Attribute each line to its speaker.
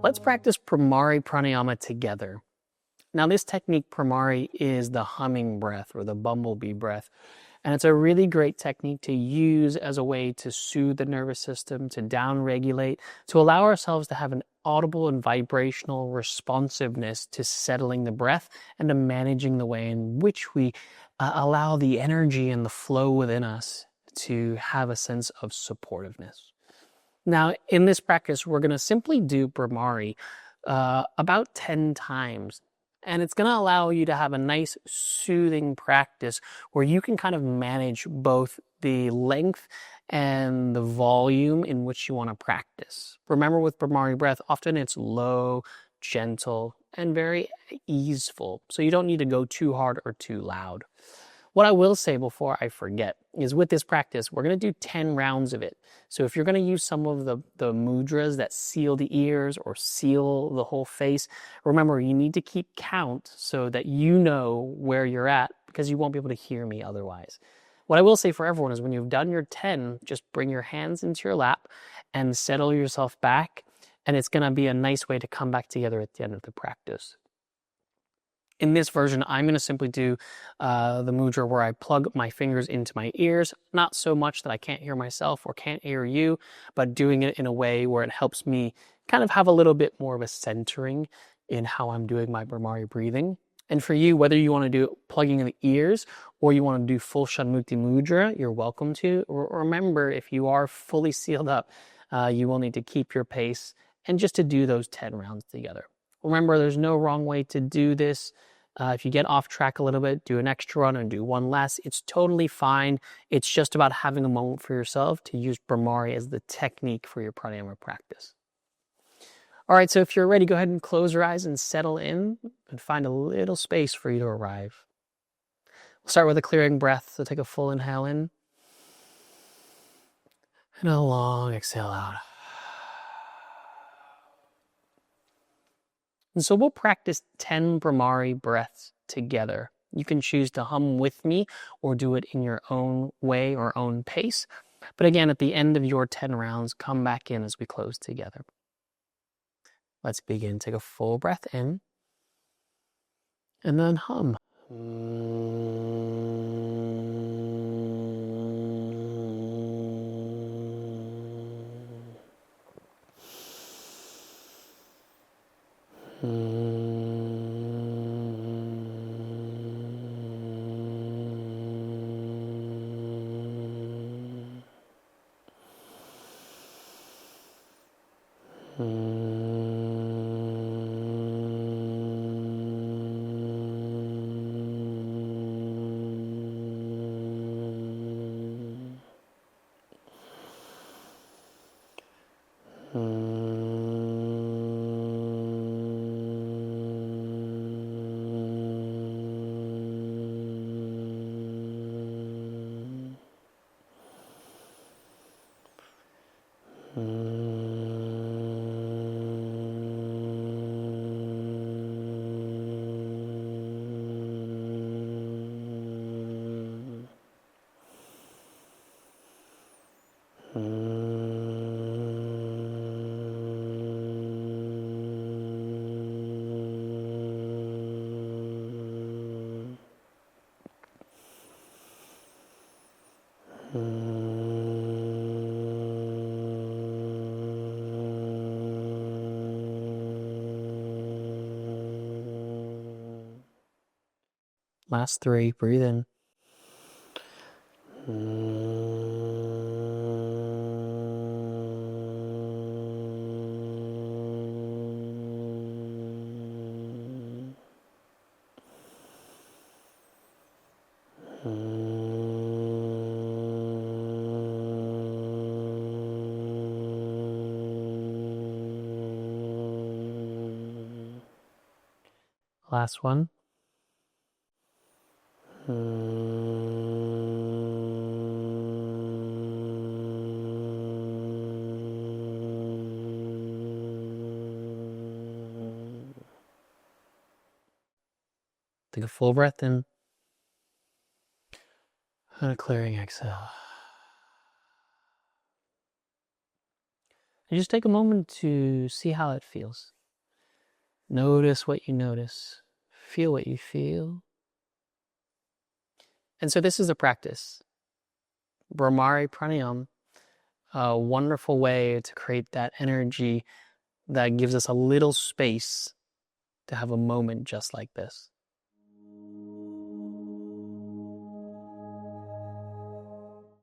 Speaker 1: Let's practice Bhrāmarī Prāṇāyāma together. Now this technique, Bhramari, is the humming breath or the bumblebee breath. And it's a really great technique to use as a way to soothe the nervous system, to downregulate, to allow ourselves to have an audible and vibrational responsiveness to settling the breath and to managing the way in which we allow the energy and the flow within us to have a sense of supportiveness. Now, in this practice, we're going to simply do Bhramari about 10 times. And it's going to allow you to have a nice soothing practice where you can kind of manage both the length and the volume in which you want to practice. Remember, with Bhramari breath, often it's low, gentle, and very easeful. So you don't need to go too hard or too loud. What I will say before I forget is with this practice, we're going to do 10 rounds of it. So if you're going to use some of the mudras that seal the ears or seal the whole face, remember you need to keep count so that you know where you're at because you won't be able to hear me otherwise. What I will say for everyone is when you've done your 10, just bring your hands into your lap and settle yourself back. And it's going to be a nice way to come back together at the end of the practice. In this version, I'm going to simply do the mudra where I plug my fingers into my ears, not so much that I can't hear myself or can't hear you, but doing it in a way where it helps me kind of have a little bit more of a centering in how I'm doing my Bhramari breathing. And for you, whether you want to do it plugging in the ears or you want to do full Shanmukti mudra, you're welcome to. Remember, if you are fully sealed up, you will need to keep your pace and just to do those 10 rounds together. Remember, there's no wrong way to do this. If you get off track a little bit, do an extra run and do one less. It's totally fine. It's just about having a moment for yourself to use Bhramari as the technique for your pranayama practice. All right, so if you're ready, go ahead and close your eyes and settle in and find a little space for you to arrive. We'll start with a clearing breath. So take a full inhale in and a long exhale out. And so we'll practice 10 Bhramari breaths together. You can choose to hum with me or do it in your own way or own pace. But again, at the end of your 10 rounds, come back in as we close together. Let's begin. Take a full breath in and then hum. Last 3, breathe in. Last one. Take a full breath in and a clearing exhale. And just take a moment to see how it feels. Notice what you notice. Feel what you feel. And so this is a practice. Bhrāmarī Prāṇāyāma, a wonderful way to create that energy that gives us a little space to have a moment just like this.